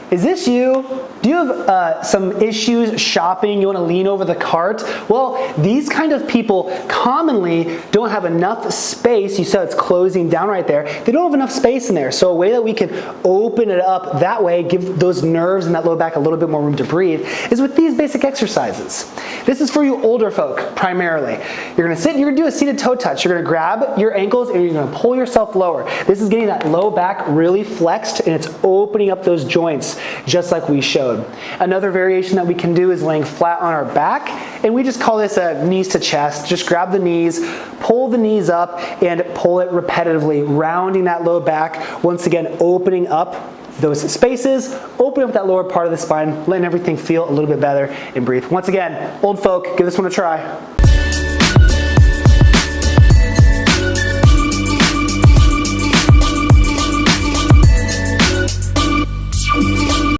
Is this you? Do you have some issues shopping? You want to lean over the cart? Well, these kind of people commonly don't have enough space. You saw it's closing down right there. They don't have enough space in there. So a way that we can open it up that way, give those nerves and that low back a little bit more room to breathe, is with these basic exercises. This is for you older folk primarily. You're gonna sit and you're gonna do a seated toe touch. You're gonna grab your ankles and you're gonna pull yourself lower. This is getting that low back really flexed and it's opening up those joints just like we showed. Another variation that we can do is laying flat on our back, and we just call this a knees to chest. Just grab the knees, pull the knees up, and pull it repetitively, rounding that low back. Once again, opening up those spaces, opening up that lower part of the spine, letting everything feel a little bit better and breathe. Once again, old folk, give this one a try.